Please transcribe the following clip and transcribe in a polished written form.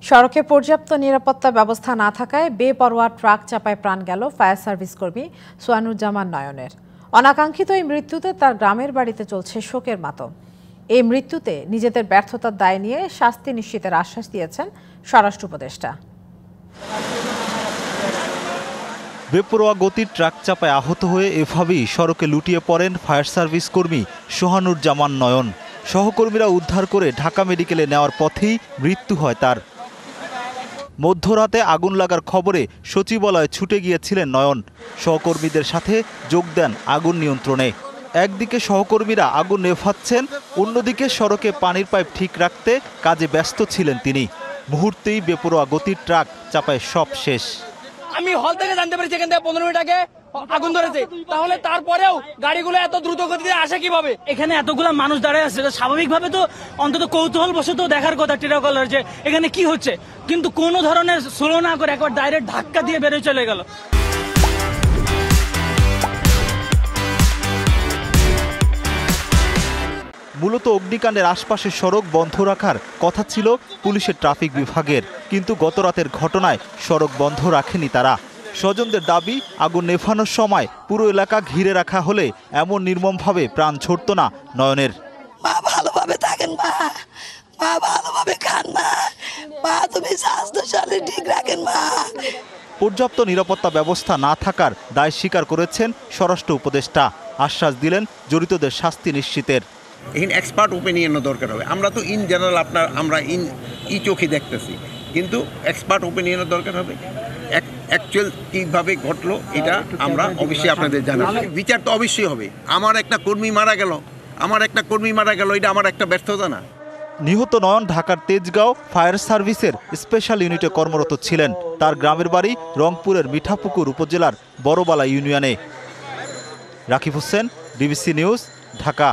সড়কে পর্যাপ্ত নিরাপত্তা ব্যবস্থা না থাকায় বেপরোয়া ট্রাক চাপায় প্রাণ গেল ফায়ার সার্ভিস কর্মী সোয়ানুজ্জামান নয়নের। অনাকাঙ্ক্ষিত এই মৃত্যুতে তার গ্রামের বাড়িতে চলছে শোকের মাতম। এই মৃত্যুতে নিজেদের ব্যর্থতার দায় নিয়ে শাস্তি নিশ্চিতের আশ্বাস দিয়েছেন স্বরাষ্ট্র উপদেষ্টা। বেপরোয়া গতির ট্রাক চাপায় আহত হয়ে এভাবেই সড়কে লুটিয়ে পড়েন ফায়ার সার্ভিস কর্মী সোহানুজ্জামান নয়ন। সহকর্মীরা উদ্ধার করে ঢাকা মেডিকেলে নেওয়ার পথেই মৃত্যু হয় তার। মধ্যরাতে আগুন লাগার খবরে সচিবালয়ে ছুটে গিয়েছিলেন নয়ন। সহকর্মীদের সাথে যোগ দেন আগুন নিয়ন্ত্রণে। একদিকে সহকর্মীরা আগুন নেভাচ্ছেন, অন্যদিকে সড়কে পানির পাইপ ঠিক রাখতে কাজে ব্যস্ত ছিলেন তিনি। মুহূর্তেই বেপরোয়া গতির ট্রাক চাপায় সব শেষ। আমি হল থেকে জানতে পারি সেখান থেকে 15 মিনিট আগে আগুন ধরেছে, তাহলে তারপরেও গাড়িগুলো এত দ্রুত গতিতে আসে কিভাবে? এখানে এতগুলো মানুষ দাঁড়ায় আছে, স্বাভাবিকভাবে তো অন্তত কৌতূহল বশত দেখার কথা টিরাকলার যে এখানে কি হচ্ছে, কিন্তু কোনো ধরনের স্লো না করে একবার ডাইরেক্ট ধাক্কা দিয়ে বেরিয়ে চলে গেল। মূলত অগ্নিকাণ্ডের আশপাশের সড়ক বন্ধ রাখার কথা ছিল পুলিশের ট্রাফিক বিভাগের, কিন্তু গতরাতের ঘটনায় সড়ক বন্ধ রাখেনি তারা। স্বজনদের দাবি, আগুন নেভানোর সময় পুরো এলাকা ঘিরে রাখা হলে এমন নির্মমভাবে প্রাণ ছড়ত না নয়নের। মা ভালোভাবে থাকেন, মা ভালোভাবে খান, মা তুমি স্বাস্থ্যশালী ঠিক রাখেন মা। পর্যাপ্ত নিরাপত্তা ব্যবস্থা না থাকার দায় স্বীকার করেছেন স্বরাষ্ট্র উপদেষ্টা। আশ্বাস দিলেন জড়িতদের শাস্তি নিশ্চিতের। এখানে এক্সপার্ট ওপিনিয়নও দরকার হবে। আমরা তো ইন জেনারেল আমরা ই চোখে দেখতেছি, কিন্তু এক্সপার্ট ওপিনিয়নও দরকার হবে। অ্যাকচুয়াল কীভাবে ঘটলো এটা আমরা অবশ্যই আপনাদের জানাবো। বিচার তো অবশ্যই হবে। আমার একটা কর্মী মারা গেল, এটা আমার একটা ব্যর্থতা না। নিহত নয়ন ঢাকার তেজগাঁও ফায়ার সার্ভিসের স্পেশাল ইউনিটে কর্মরত ছিলেন। তার গ্রামের বাড়ি রংপুরের মিঠাপুকুর উপজেলার বড়বালা ইউনিয়নে। Rakib Hossain, DBC news, Dhaka.